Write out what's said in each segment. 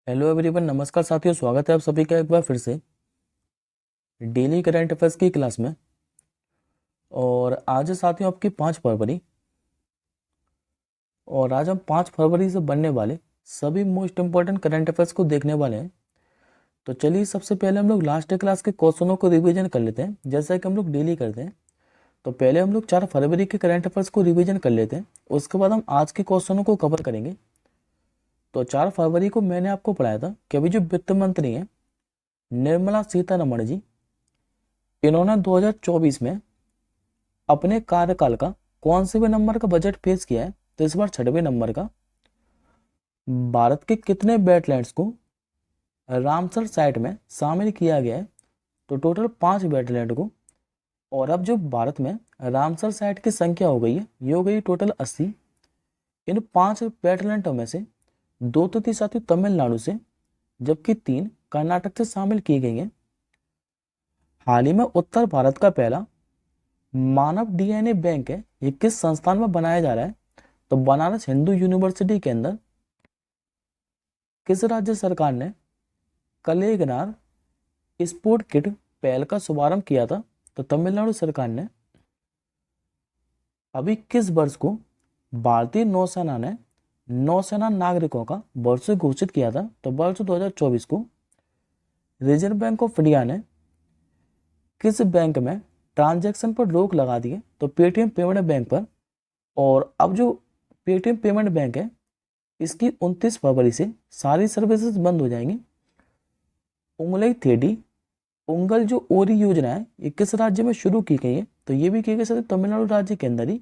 Hello everyone, नमस्कार साथियों। स्वागत है आप सभी का एक बार फिर से डेली करंट अफेयर्स की क्लास में। और आज है साथियों आपकी 5 फरवरी। और आज हम 5 फरवरी से बनने वाले सभी मोस्ट इंपॉर्टेंट करंट अफेयर्स को देखने वाले हैं। तो चलिए सबसे पहले हम लोग लास्ट क्लास के क्वेश्चनों को रिवीजन कर लेते हैं, जैसा कि हम लोग डेली करते हैं। तो पहले हम लोग 4 फरवरी के करंट अफेयर्स को रिवीजन कर लेते हैं, उसके बाद हम आज के क्वेश्चनों को कवर करेंगे। तो 4 फरवरी को मैंने आपको पढ़ाया था कि अभी जो वित्त मंत्री हैं निर्मला सीतारमण जी, इन्होंने 2024 में अपने कार्यकाल का कौन से भी नंबर का बजट पेश किया है? तो इस बार 6वें नंबर का। भारत के कितने वेटलैंड्स को रामसर साइट में शामिल किया गया है? तो टोटल 5 वेटलैंड को। और अब जो भारत में रामसर साइट की संख्या हो गई है, ये हो गई टोटल 80। इन 5 वेटलैंडों में से 2 तो थी साथी तमिलनाडु से, जबकि 3 कर्नाटक से शामिल की गई हैं। हाल ही में उत्तर भारत का पहला मानव डीएनए बैंक है, ये किस संस्थान में बनाया जा रहा है? तो बनारस हिंदू यूनिवर्सिटी के अंदर। किस राज्य सरकार ने कलेगनार स्पोर्ट किट पहल का शुभारंभ किया था? तो तमिलनाडु सरकार ने। अभी किस वर्ष को भारतीय नौसेना ने नौसेना नागरिकों का वर्ष घोषित किया था? तो वर्ष 2024 को। रिजर्व बैंक ऑफ इंडिया ने किस बैंक में ट्रांजैक्शन पर रोक लगा दी है? तो पेटीएम पेमेंट बैंक पर। और अब जो पेटीएम पेमेंट बैंक है, इसकी 29 फरवरी से सारी सर्विसेज बंद हो जाएंगी। उंगलई थेडी उंगल जो ओरी योजना है, ये किस राज्य में शुरू की गई है? तो ये भी की गई तमिलनाडु राज्य के अंदर ही।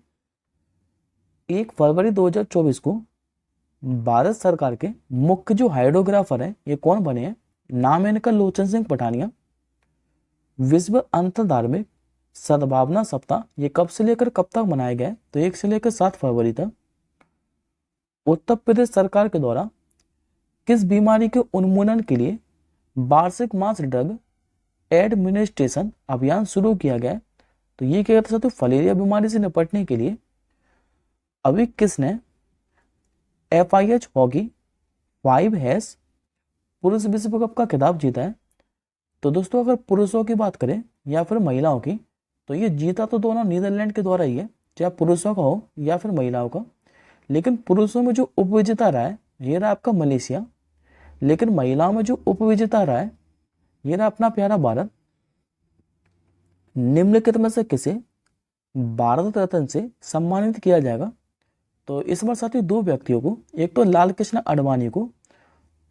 1 फरवरी 2024 को भारत सरकार के मुख्य जो हाइड्रोग्राफर हैं, ये कौन बने हैं? नाम है इनका लोचन सिंह पठानिया। विश्व अंतर्धार्मिक सद्भावना सप्ताह ये कब से लेकर कब तक मनाया गया है? तो 1 से लेकर 7 फरवरी तक। उत्तर प्रदेश सरकार के द्वारा किस बीमारी के उन्मूलन के लिए वार्षिक मास ड्रग एडमिनिस्ट्रेशन अभियान शुरू किया गया है? तो ये क्या कहते हैं? फलेरिया बीमारी से निपटने के लिए। अभी किसने FIH हॉकी 5 हैश पुरुष विश्व कप का खिताब जीता है? तो दोस्तों अगर पुरुषों की बात करें या फिर महिलाओं की, तो ये जीता तो दोनों नीदरलैंड के द्वारा ही है, चाहे पुरुषों का हो या फिर महिलाओं का। लेकिन पुरुषों में जो उपविजेता रहा है, ये रहा आपका मलेशिया। लेकिन महिलाओं में जो उपविजेता रहा है, ये रहा अपना प्यारा भारत। निम्नलिखित में से किसे भारत रत्न से सम्मानित किया जाएगा? तो इस बार साथी 2 व्यक्तियों को, एक तो लाल कृष्ण आडवाणी को,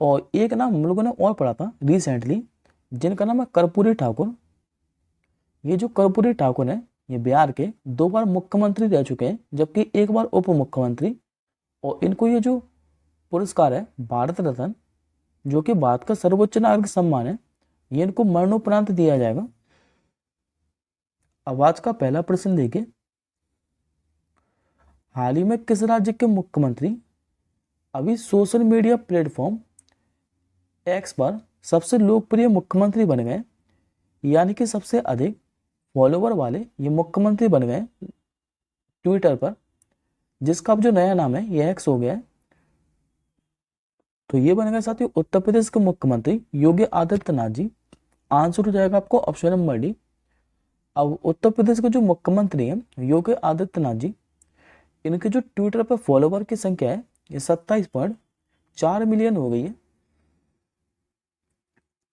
और एक नाम हम लोगों ने और पढ़ा था रिसेंटली, जिनका नाम है कर्पूरी ठाकुर। ये जो कर्पूरी ठाकुर है, ये बिहार के 2 बार मुख्यमंत्री रह चुके हैं, जबकि 1 बार उप मुख्यमंत्री। और इनको ये जो पुरस्कार है भारत रत्न, जो कि भारत का सर्वोच्च नागरिक सम्मान है, ये इनको मरणोपरांत दिया जाएगा। अब आज का पहला प्रश्न देखिए। हाल ही में किस राज्य के मुख्यमंत्री अभी सोशल मीडिया प्लेटफॉर्म एक्स पर सबसे लोकप्रिय मुख्यमंत्री बन गए? यानी कि सबसे अधिक फॉलोवर वाले ये मुख्यमंत्री बन गए ट्विटर पर, जिसका अब जो नया नाम है ये एक्स हो गया है। तो ये बन गए साथियों उत्तर प्रदेश के मुख्यमंत्री योगी आदित्यनाथ जी। आंसर हो जाएगा आपको ऑप्शन नंबर डी। अब उत्तर प्रदेश के जो मुख्यमंत्री हैं योगी आदित्यनाथ जी, इनके जो ट्विटर पर फॉलोवर की संख्या है ये 27.4 मिलियन हो गई है।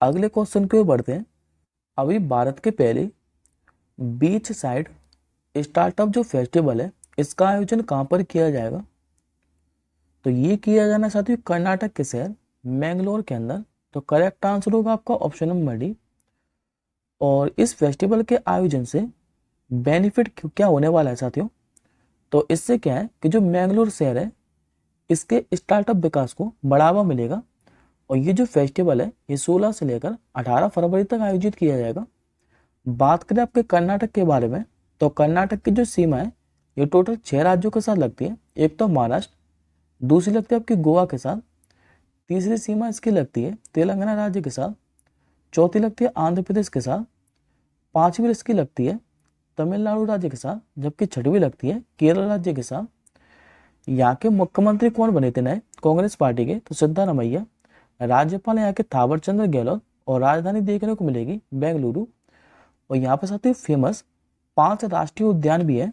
अगले क्वेश्चन की ओर बढ़ते हैं। अभी भारत के पहले बीच साइड स्टार्टअप जो फेस्टिवल है, इसका आयोजन कहाँ पर किया जाएगा? तो ये किया जाना साथियों कर्नाटक के शहर मैंगलोर के अंदर। तो करेक्ट आंसर होगा आपका ऑप्शन नंबर डी। और इस फेस्टिवल के आयोजन से बेनिफिट क्या होने वाला है साथियों? तो इससे क्या है कि जो मैंगलोर शहर है, इसके स्टार्टअप विकास को बढ़ावा मिलेगा। और ये जो फेस्टिवल है ये 16 से लेकर 18 फरवरी तक आयोजित किया जाएगा। बात करें आपके कर्नाटक के बारे में, तो कर्नाटक की जो सीमा है ये टोटल 6 राज्यों के साथ लगती है। एक तो महाराष्ट्र, दूसरी लगती है आपकी गोवा के साथ, तीसरी सीमा इसकी लगती है तेलंगाना राज्य के साथ, चौथी लगती है आंध्र प्रदेश के साथ, पांचवी इसकी लगती है तमिलनाडु राज्य के साथ, जबकि छठवीं लगती है केरल राज्य के साथ। यहाँ के मुख्यमंत्री कौन बने थे नए कांग्रेस पार्टी के? तो सिद्धारमैया। राज्यपाल यहाँ के थावरचंद्र गहलोत और राजधानी देखने को मिलेगी बेंगलुरु। और यहाँ पे साथ ही फेमस 5 राष्ट्रीय उद्यान भी है।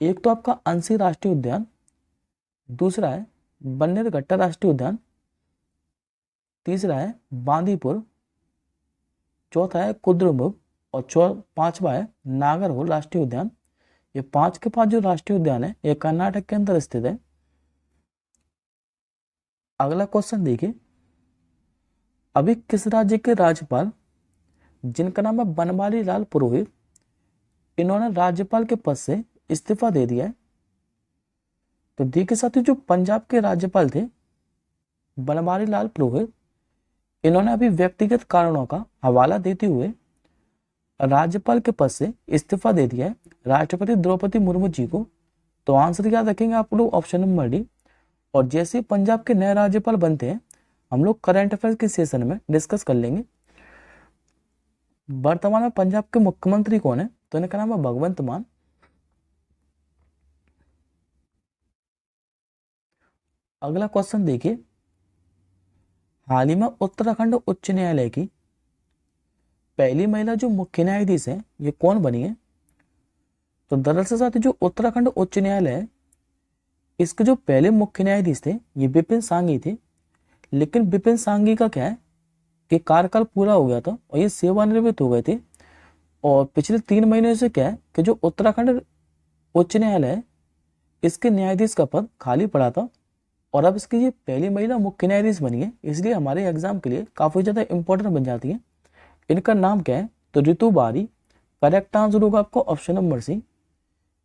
एक तो आपका अंसी राष्ट्रीय उद्यान, दूसरा है बन्नेरघट्टा राष्ट्रीय उद्यान, तीसरा है बांदीपुर, चौथा है कुद्रेमुख और पांचवा है नागरहोल राष्ट्रीय उद्यान। ये 5 के 5 जो राष्ट्रीय उद्यान है ये कर्नाटक के अंदर स्थित है। अगला क्वेश्चन देखिए, अभी किस राज्य के राज्यपाल जिनका नाम है बनवारी लाल पुरोहित, इन्होंने राज्यपाल के पद से इस्तीफा दे दिया है? तो देखिए साथियों, जो पंजाब के राज्यपाल थे बनवारी लाल पुरोहित, इन्होंने अभी व्यक्तिगत कारणों का हवाला देते हुए राज्यपाल के पद से इस्तीफा दे दिया है राष्ट्रपति द्रौपदी मुर्मू जी को। तो आंसर याद रखेंगे आप लोग ऑप्शन नंबर डी। और जैसे ही पंजाब के नए राज्यपाल बनते हैं हम लोग करंट अफेयर्स के सेशन में डिस्कस कर लेंगे। वर्तमान में पंजाब के मुख्यमंत्री कौन है? तो इनका नाम है भगवंत मान। अगला क्वेश्चन देखिए, हाल ही में उत्तराखंड उच्च न्यायालय की पहली महिला जो मुख्य न्यायाधीश है ये कौन बनी है? तो दरअसल साथ जो उत्तराखंड उच्च न्यायालय है इसके जो पहले मुख्य न्यायाधीश थे ये विपिन सांघी थे। लेकिन विपिन सांघी का क्या है कि कार्यकाल पूरा हो गया था और ये सेवानिवृत्त हो गए थे। और पिछले 3 महीने से क्या है कि जो उत्तराखंड उच्च न्यायालय है इसके न्यायाधीश का पद खाली पड़ा था और अब इसकी ये पहली महिला मुख्य न्यायाधीश बनी है, इसलिए हमारे एग्जाम के लिए काफी ज्यादा इंपॉर्टेंट बन जाती है। इनका नाम क्या है? तो रितु बारी। करेक्ट आंसर होगा आपको ऑप्शन नंबर सी।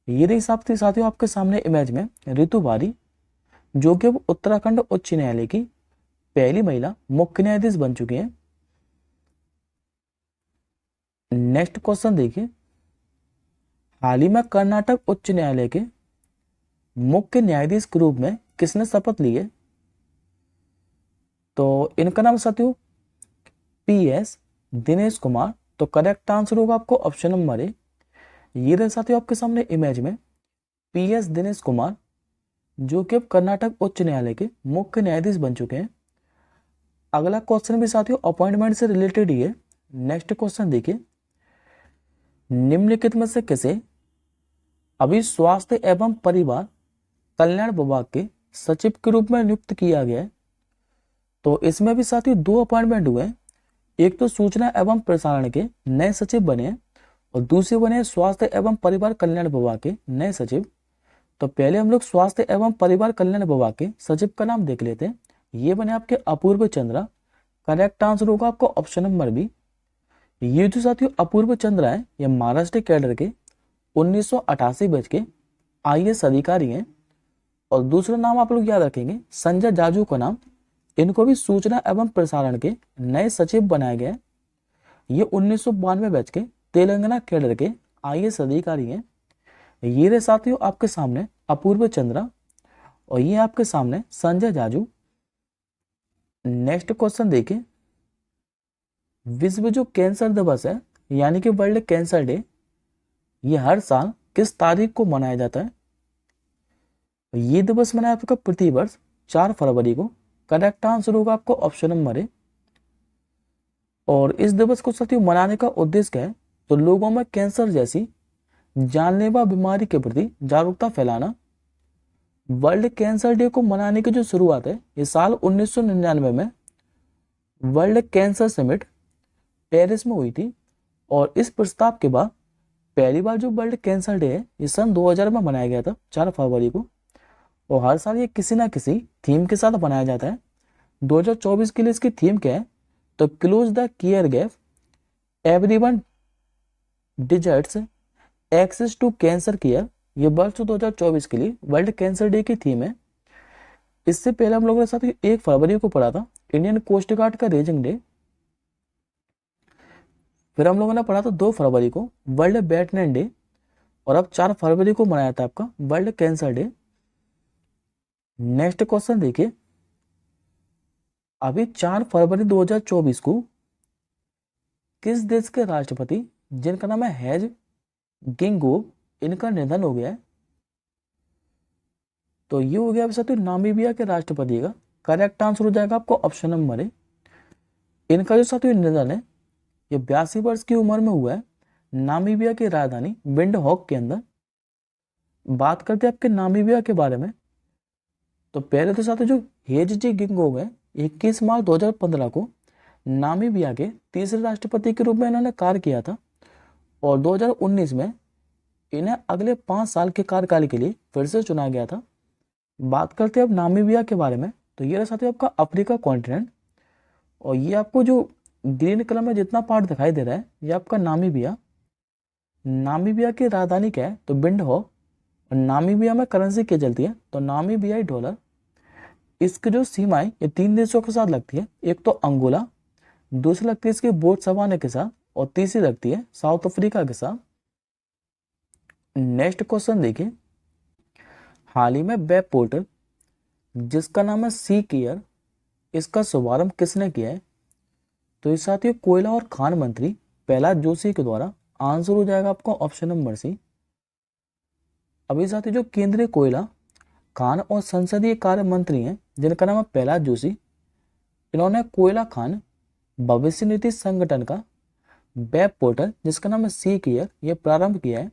ये रही साथियों आपके सामने इमेज में रितु बारी, जो कि अब उत्तराखंड उच्च न्यायालय की पहली महिला मुख्य न्यायाधीश बन चुकी है। नेक्स्ट क्वेश्चन देखिए, हाल ही में कर्नाटक उच्च न्यायालय के मुख्य न्यायाधीश के रूप में किसने शपथ ली है? तो इनका नाम साथियों PS दिनेश कुमार। तो करेक्ट आंसर होगा आपको ऑप्शन नंबर ए। ये रहे साथियों आपके सामने इमेज में PS दिनेश कुमार, जो कि अब कर्नाटक उच्च न्यायालय के मुख्य न्यायाधीश बन चुके हैं। अगला क्वेश्चन भी साथियों अपॉइंटमेंट से रिलेटेड ही है। नेक्स्ट क्वेश्चन देखिए, निम्नलिखित में से किसे अभी स्वास्थ्य एवं परिवार कल्याण विभाग के सचिव के रूप में नियुक्त किया गया है? तो इसमें भी साथियों 2 अपॉइंटमेंट हुए हैं। एक तो सूचना एवं प्रसारण के नए सचिव बने हैं और दूसरे बने स्वास्थ्य एवं परिवार कल्याण विभाग के नए सचिव। तो पहले हम लोग स्वास्थ्य एवं परिवार कल्याण विभाग के सचिव का नाम देख लेते हैं। ये बने आपके अपूर्व चंद्रा। करेक्ट आंसर होगा आपको ऑप्शन नंबर बी। ये जो साथियों अपूर्व चंद्रा है ये महाराष्ट्र कैडर के 1988 बैच के IAS अधिकारी हैं। और दूसरा नाम आप लोग याद रखेंगे संजय जाजू का नाम, इनको भी सूचना एवं प्रसारण के नए सचिव बनाया गया है। ये 1992 बैच के तेलंगाना कैडर के IAS अधिकारी हैं। ये रहे साथियों आपके सामने अपूर्व चंद्रा और ये आपके सामने संजय जाजू। नेक्स्ट क्वेश्चन देखिए, विश्व जो कैंसर दिवस है यानी कि वर्ल्ड कैंसर डे, ये हर साल किस तारीख को मनाया जाता है? ये दिवस मनाया आपका प्रतिवर्ष 4 फरवरी को। करेक्ट आंसर होगा आपको ऑप्शन नंबर ए। और इस दिवस को साथियों मनाने का उद्देश्य क्या है? तो लोगों में कैंसर जैसी जानलेवा बीमारी के प्रति जागरूकता फैलाना। वर्ल्ड कैंसर डे को मनाने की जो शुरुआत है ये साल 1999 में वर्ल्ड कैंसर समिट पेरिस में हुई थी। और इस प्रस्ताव के बाद पहली बार जो वर्ल्ड कैंसर डे है ये सन 2000 में मनाया गया था 4 फरवरी को। और हर साल ये किसी ना किसी थीम के साथ मनाया जाता है। 2024 के लिए इसकी थीम क्या है? तो close the care gap, everyone deserves access to cancer care. ये वर्ष 2024 के लिए वर्ल्ड कैंसर डे की थीम है। इससे पहले हम लोगों ने साथ 1 फरवरी को पढ़ा था इंडियन कोस्ट गार्ड का रेजिंग डे। फिर हम लोगों ने पढ़ा था 2 फरवरी को वर्ल्ड बैटमैन डे। और अब 4 फरवरी को मनाया था आपका world cancer day. Next question देखिए, अभी 4 फरवरी 2024 को किस देश के राष्ट्रपति जिनका नाम है हेज गिंगोब, इनका निधन हो गया है? तो ये हो गया साथियों नामीबिया के राष्ट्रपति का करेक्ट आंसर हो जाएगा आपको ऑप्शन नंबर ए। इनका जो साथियों निधन है ये 82 वर्ष की उम्र में हुआ है नामीबिया की राजधानी विंडहॉक के अंदर। बात करते हैं आपके नामीबिया के बारे में, तो पहले तो साथियों जो हेज गिंगोग है 21 मार्च 2015 को नामीबिया के तीसरे राष्ट्रपति के रूप में इन्होंने कार्य किया था और 2019 में इन्हें अगले 5 साल के कार्यकाल के लिए फिर से चुना गया था। बात करते हैं अब नामीबिया के बारे में, तो ये रहा साथियों आपका अफ्रीका कॉन्टिनेंट और ये आपको जो ग्रीन कलर में जितना पार्ट दिखाई दे रहा है ये आपका नामीबिया। नामीबिया की राजधानी क्या है तो विंडहॉक और नामीबिया में करेंसी क्या चलती है तो नामीबियाई डॉलर। इसकी जो सीमाएं ये 3 देशों के साथ लगती है, एक तो अंगोला, दूसरी लगती है इसकी बोत्सवाना के साथ और तीसरी लगती है साउथ अफ्रीका के साथ। नेक्स्ट क्वेश्चन देखिए, हाल ही में वेब पोर्टल जिसका नाम है सी केयर, इसका शुभारंभ किसने किया है तो इस साथियों कोयला और खान मंत्री प्रहलाद जोशी के द्वारा। आंसर हो जाएगा आपको ऑप्शन नंबर सी। अभी साथियों जो केंद्रीय कोयला खान और संसदीय कार्य मंत्री हैं जिनका नाम है प्रहलाद जोशी, इन्होंने कोयला खान भविष्य निधि संगठन का वेब पोर्टल जिसका नाम है सी केयर ये प्रारंभ किया है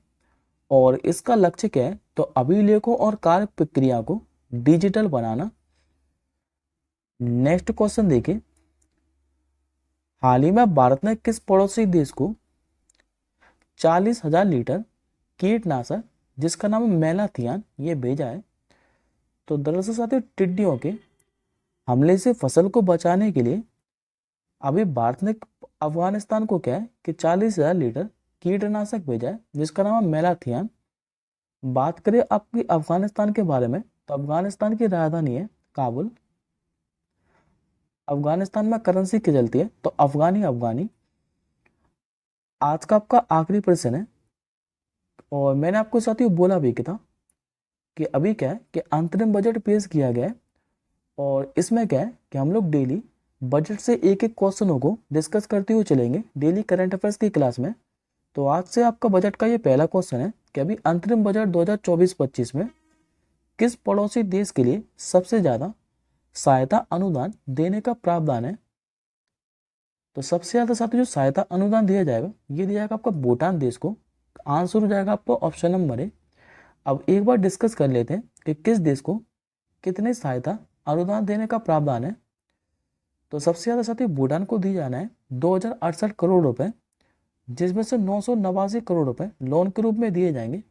और इसका लक्ष्य क्या है तो अभिलेखों और कार्य प्रक्रिया को डिजिटल बनाना। नेक्स्ट क्वेश्चन देखिए, हाल ही में भारत ने किस पड़ोसी देश को 40,000 लीटर कीटनाशक जिसका नाम है मेलाथियान ये भेजा है। तो दरअसल साथियों टिड्डियों के हमले से फसल को बचाने के लिए अभी भारत ने अफगानिस्तान को क्या है कि 40,000 लीटर कीटनाशक भेजा है जिसका नाम है मेलाथियान। बात करें आपकी अफगानिस्तान के बारे में, तो अफगानिस्तान की राजधानी है काबुल। अफगानिस्तान में करेंसी क्या चलती है तो अफगानी। आज का आपका आखिरी प्रश्न है और मैंने आपको साथियों बोला भी था कि अभी क्या है कि अंतरिम बजट पेश किया गया है और इसमें क्या है कि हम लोग डेली बजट से एक एक क्वेश्चनों को डिस्कस करते हुए चलेंगे डेली करंट अफेयर्स की क्लास में। तो आज से आपका बजट का ये पहला क्वेश्चन है कि अभी अंतरिम बजट 2024-25 में किस पड़ोसी देश के लिए सबसे ज्यादा सहायता अनुदान देने का प्रावधान है। तो सबसे ज्यादा साथियों जो सहायता अनुदान दिया जाएगा ये दिया जाएगा आपका भूटान देश को। आंसर हो जाएगा आपको ऑप्शन नंबर ए। अब एक बार डिस्कस कर लेते हैं कि किस देश को कितने सहायता अनुदान देने का प्रावधान है। तो सबसे ज्यादा साथियों भूटान को दी जाना है 2068 करोड़ रुपए, जिसमें से 989 करोड़ रुपए लोन के रूप में दिए जाएंगे।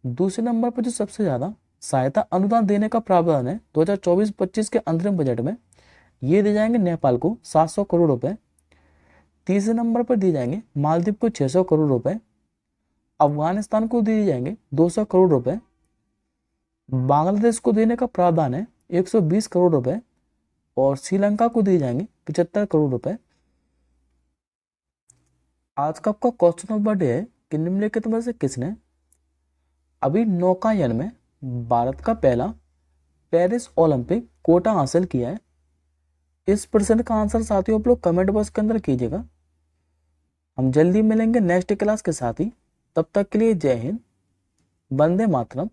दूसरे नंबर पर जो सबसे ज्यादा सहायता अनुदान देने का प्रावधान है 2024-25 के अंतरिम बजट में ये दिए जाएंगे नेपाल को 700 करोड़ रुपए। तीसरे नंबर पर दिए जाएंगे मालदीव को 600 करोड़ रुपए, अफगानिस्तान को दिए जाएंगे 200 करोड़ रुपए, बांग्लादेश को देने का प्रावधान है 120 करोड़ रुपए और श्रीलंका को दिए जाएंगे 75 करोड़ रुपए। आज का आपका क्वेश्चन नंबर डे है कि निम्नलिखित में से किसने अभी नौकायन में भारत का पहला पेरिस ओलंपिक कोटा हासिल किया है। इस प्रश्न का आंसर साथियों आप लोग कमेंट बॉक्स के अंदर कीजिएगा। हम जल्दी मिलेंगे नेक्स्ट क्लास के साथ ही, तब तक के लिए जय हिंद, वंदे मातरम।